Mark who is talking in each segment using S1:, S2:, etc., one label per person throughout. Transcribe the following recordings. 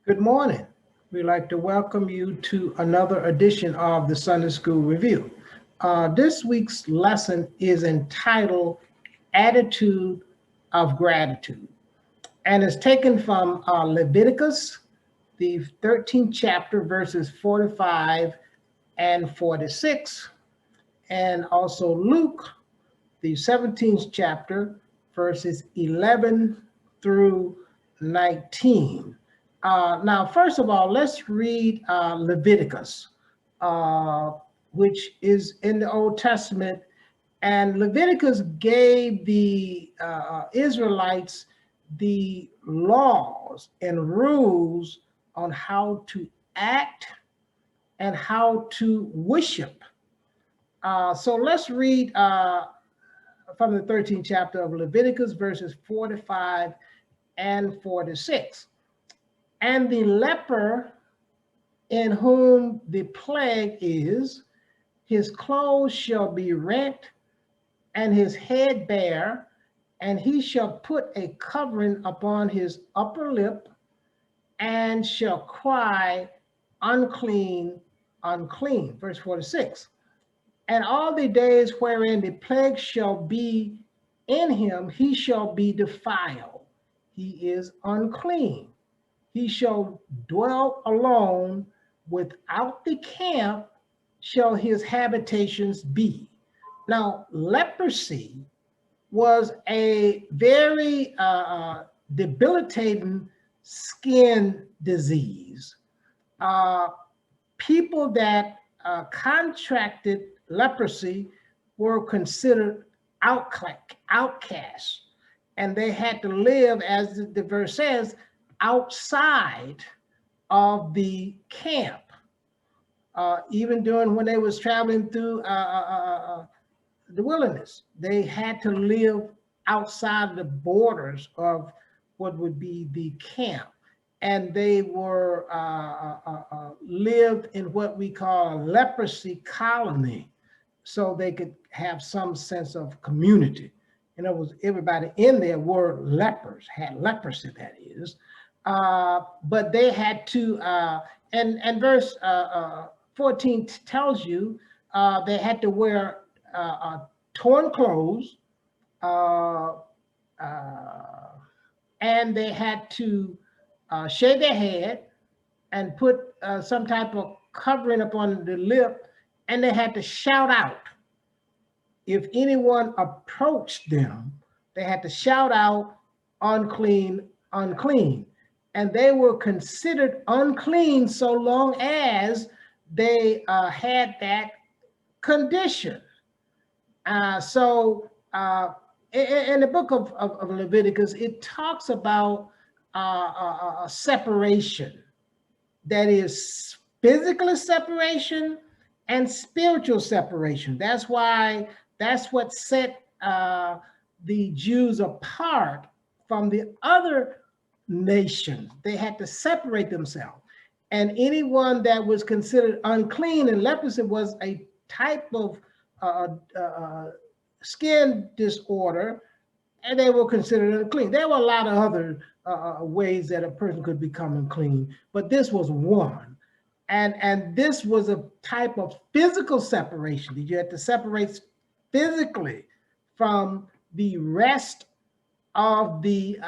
S1: Good morning. We'd like to welcome you to another edition of the Sunday School Review. This week's lesson is entitled Attitude of Gratitude, and it's taken from Leviticus, the 13th chapter, verses 45 and 46, and also Luke, the 17th chapter, verses 11 through 19. Now, first of all, let's read Leviticus, uh, which is in the Old Testament. And Leviticus gave the Israelites the laws and rules on how to act and how to worship. So let's read from the 13th chapter of Leviticus, verses 45 and 46. And the leper in whom the plague is, his clothes shall be rent and his head bare, and he shall put a covering upon his upper lip and shall cry, unclean, unclean. Verse 46. And all the days wherein the plague shall be in him, he shall be defiled. He is unclean. He shall dwell alone. Without the camp shall his habitations be. Now, leprosy was a very debilitating skin disease. People that contracted leprosy were considered outcasts, and they had to live, as the verse says, outside of the camp. Even during when they was traveling through the wilderness, they had to live outside the borders of what would be the camp. And they were lived in what we call a leprosy colony, so they could have some sense of community. In other words, everybody in there were lepers, had leprosy, that is. But they had to, and verse 14 tells you they had to wear torn clothes, and they had to shave their head and put some type of covering upon the lip, and they had to shout out. If anyone approached them, they had to shout out, unclean, unclean. And they were considered unclean so long as they had that condition. So in the book of Leviticus, it talks about a separation, that is physical separation and spiritual separation. That's what set the Jews apart from the other nations. They had to separate themselves. And anyone that was considered unclean, and leprosy was a type of skin disorder, and they were considered unclean. There were a lot of other ways that a person could become unclean, but this was one. And this was a type of physical separation. You had to separate physically from the rest of the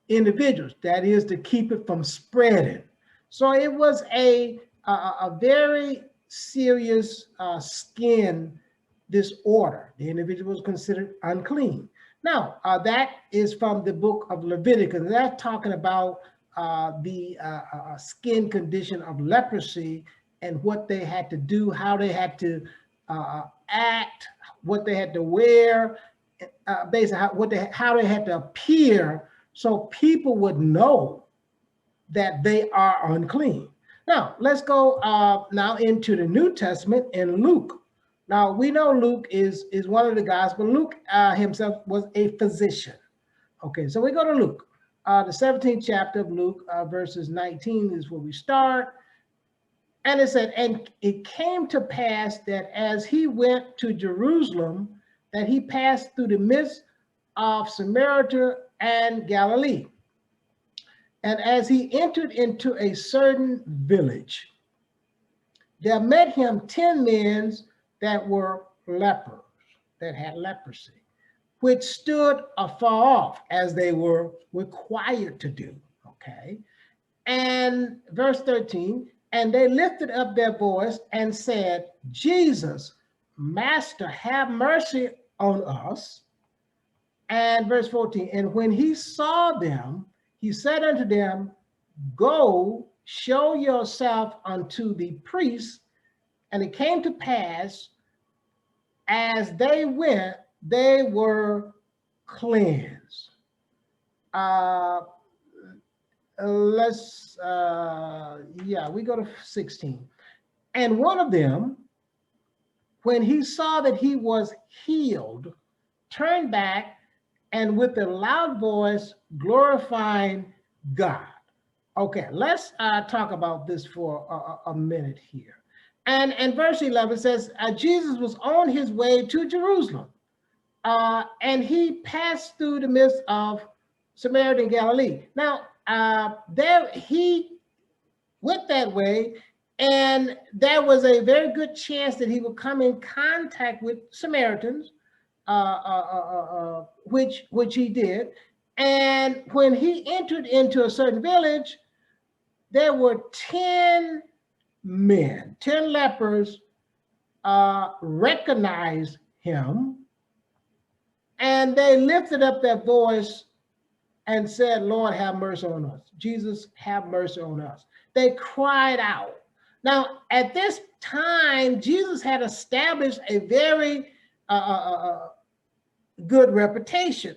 S1: individuals. That is, to keep it from spreading. So it was a very serious skin disorder. The individual was considered unclean. Now, that is from the book of Leviticus. That's talking about the skin condition of leprosy and what they had to do, how they had to act, what they had to wear, basically how they had to appear, so people would know that they are unclean. Now, let's go now into the New Testament in Luke. Now, we know Luke is one of the guys, but Luke himself was a physician. Okay, so we go to Luke. The 17th chapter of Luke, verses 19 is where we start. And it said, and it came to pass that as he went to Jerusalem, that he passed through the midst of Samaria and Galilee. And as he entered into a certain village, there met him 10 men that were lepers, that had leprosy, which stood afar off, as they were required to do. Okay. And verse 13, and they lifted up their voice and said, Jesus, Master, have mercy on us. And verse 14, and when he saw them, he said unto them, go, show yourself unto the priests. And it came to pass, as they went, they were cleansed. We go to 16. And one of them, when he saw that he was healed, turned back and with a loud voice glorifying God. Okay, let's talk about this for a minute here. And verse 11 says, Jesus was on his way to Jerusalem, and he passed through the midst of Samaria and Galilee. Now, there he went that way, and there was a very good chance that he would come in contact with Samaritans, which he did. And when he entered into a certain village, there were 10 men, 10 lepers, recognized him, and they lifted up their voice and said, Lord, have mercy on us. Jesus, have mercy on us. They cried out. Now, at this time, Jesus had established a very good reputation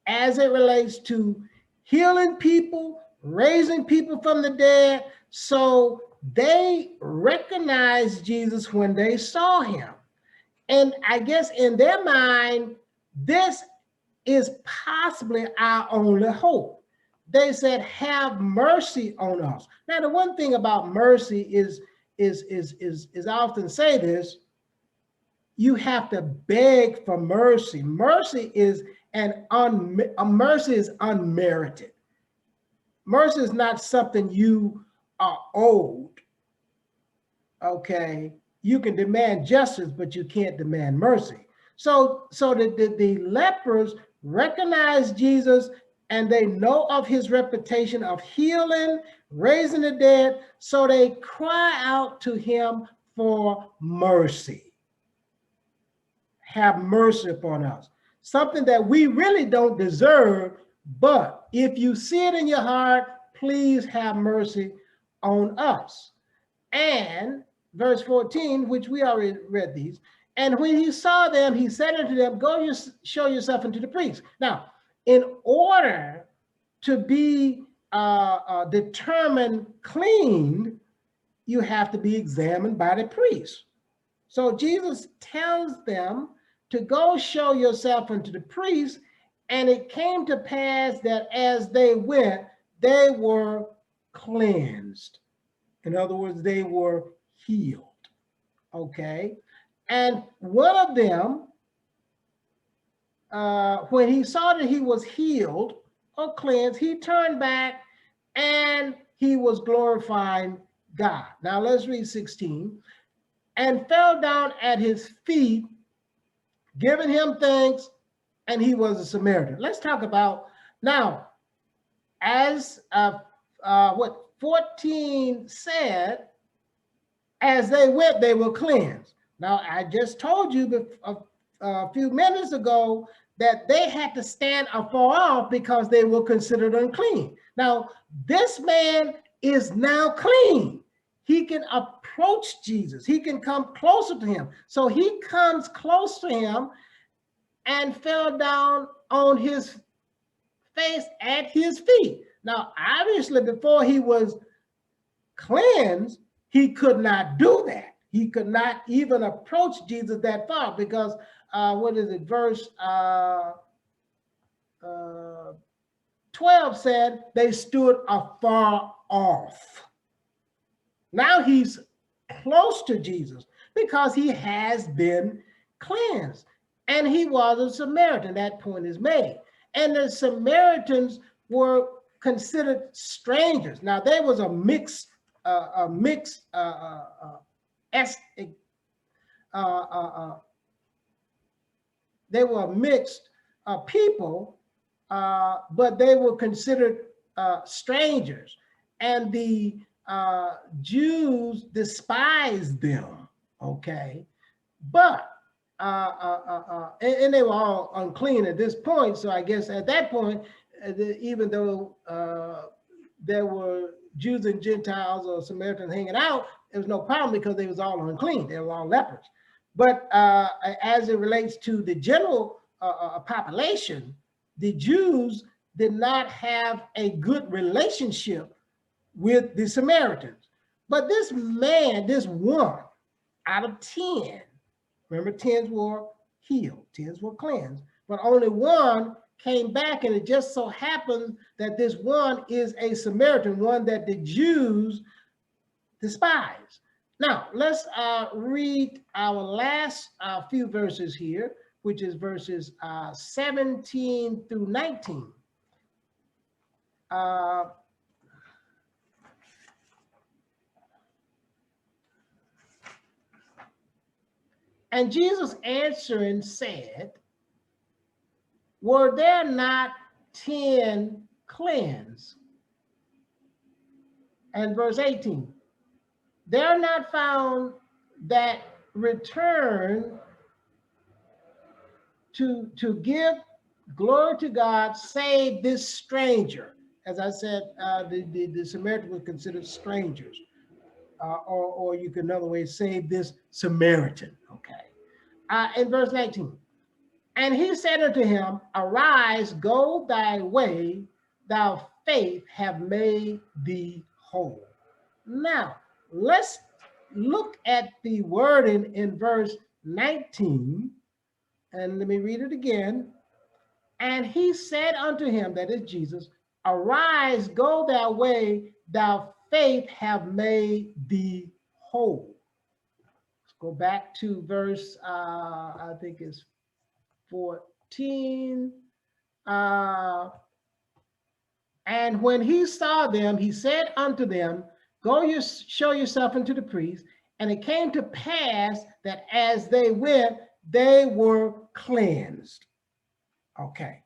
S1: as it relates to healing people, raising people from the dead. So they recognized Jesus when they saw him. And I guess in their mind, this is possibly our only hope. They said, have mercy on us. Now, the one thing about mercy is I often say this, you have to beg for mercy. Mercy is mercy is unmerited. Mercy is not something you are owed. Okay, you can demand justice, but you can't demand mercy. So the lepers recognize Jesus, and they know of his reputation of healing, raising the dead, so they cry out to him for mercy. Have mercy upon us. Something that we really don't deserve, but if you see it in your heart, please have mercy on us. And verse 14, which we already read these, and when he saw them, he said unto them, go show yourself unto the priest. Now, in order to be determined clean, you have to be examined by the priest. So Jesus tells them to go show yourself unto the priest, and it came to pass that as they went, they were cleansed. In other words, they were healed. Okay. And one of them, when he saw that he was healed or cleansed, he turned back and he was glorifying God. Now let's read 16. And fell down at his feet, giving him thanks, and he was a Samaritan. Let's talk about now, as what 14 said, as they went, they were cleansed. Now, I just told you a few minutes ago that they had to stand afar off because they were considered unclean. Now, this man is now clean. He can approach Jesus. He can come closer to him. So he comes close to him and fell down on his face at his feet. Now, obviously, before he was cleansed, he could not do that. He could not even approach Jesus that far because, verse 12 said they stood afar off. Now he's close to Jesus because he has been cleansed. And he was a Samaritan. That point is made. And the Samaritans were considered strangers. Now, there was a mixed they were mixed people, but they were considered strangers, and the Jews despised them. Okay, but and they were all unclean at this point. So I guess at that point, even though there were Jews and Gentiles or Samaritans hanging out, there was no problem because they was all unclean. They were all lepers. But as it relates to the general population, the Jews did not have a good relationship with the Samaritans. But this man, this one out of 10, remember 10s were healed, 10s were cleansed, but only one came back, and it just so happens that this one is a Samaritan, one that the Jews despise. Now, let's read our last few verses here, which is verses 17 through 19. And Jesus answering said, were there not 10 cleansed? And verse 18, there are not found that return to give glory to God, save this stranger. As I said, the Samaritans were considered strangers, or you could another way say this Samaritan. Okay. In verse 19, and he said unto him, arise, go thy way, thy faith have made thee whole. Now, let's look at the wording in verse 19, and let me read it again. And he said unto him, that is Jesus, arise, go thy way, thy faith have made thee whole. Let's go back to verse, I think it's 14. And when he saw them, he said unto them, go show yourself unto the priest. And it came to pass that as they went, they were cleansed. Okay.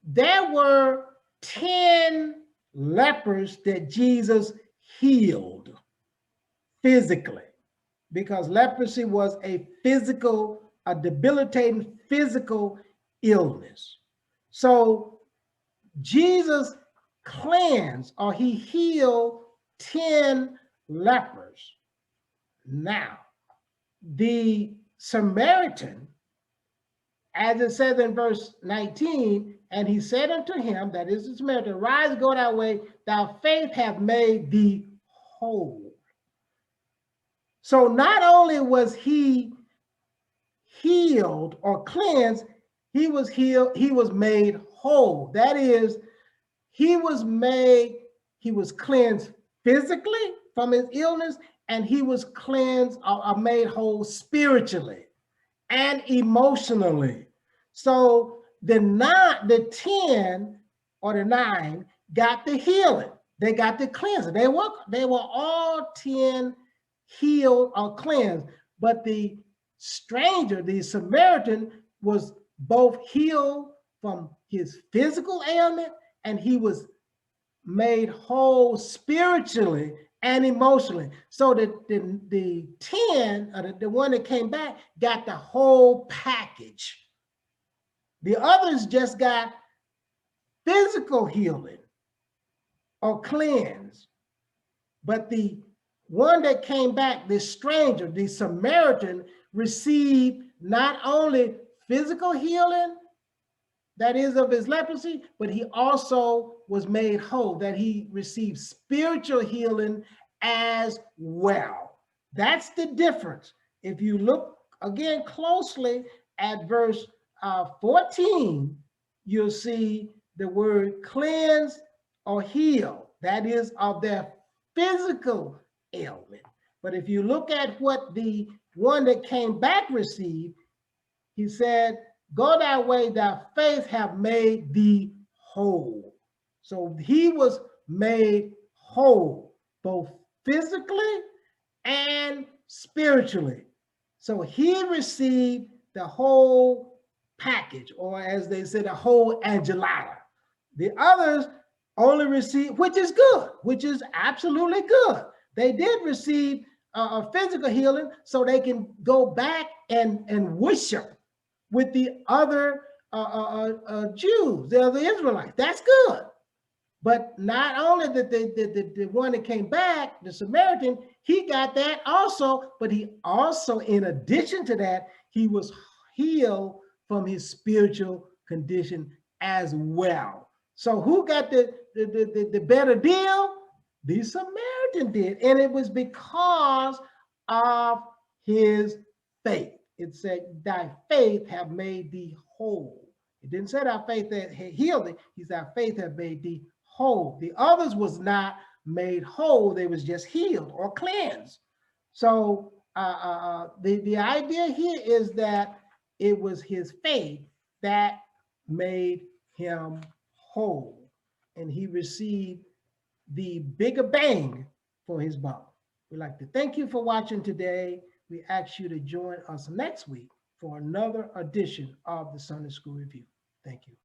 S1: There were 10 lepers that Jesus healed physically, because leprosy was a debilitating physical illness. So Jesus cleansed, or he healed 10 lepers. Now, the Samaritan, as it says in verse 19, and he said unto him, that is the Samaritan, rise, go thy way, thy faith hath made thee whole. So not only was he healed or cleansed, he was healed, he was made whole. That is, he was cleansed physically from his illness, and he was cleansed or made whole spiritually and emotionally. So the 10 or the 9 got the healing. They got the cleansing. They were all 10 healed or cleansed, but the stranger, the Samaritan, was both healed from his physical ailment, and he was made whole spiritually and emotionally. So the 10, or the one that came back, got the whole package. The others just got physical healing or cleanse. But the one that came back, the stranger, the Samaritan, received not only physical healing, that is of his leprosy, but he also was made whole, that he received spiritual healing as well. That's the difference. If you look again closely at verse 14, you'll see the word cleanse or heal, that is of their physical ailment. But if you look at what the one that came back received, he said, go thy way, thy faith have made thee whole. So he was made whole, both physically and spiritually. So he received the whole package, or as they say, the whole enchilada. The others only received, which is good, which is absolutely good. They did receive a physical healing so they can go back and worship with the other Jews, the other Israelites. That's good. But not only did the one that came back, the Samaritan, he got that also, but he also, in addition to that, he was healed from his spiritual condition as well. So who got the better deal? The Samaritan did. And it was because of his faith. It said, thy faith have made thee whole. It didn't say thy faith that healed thee. He said, thy faith have made thee whole. The others was not made whole. They was just healed or cleansed. So the idea here is that it was his faith that made him whole. And he received the bigger bang for his buck. We'd like to thank you for watching today. We ask you to join us next week for another edition of the Sunday School Review. Thank you.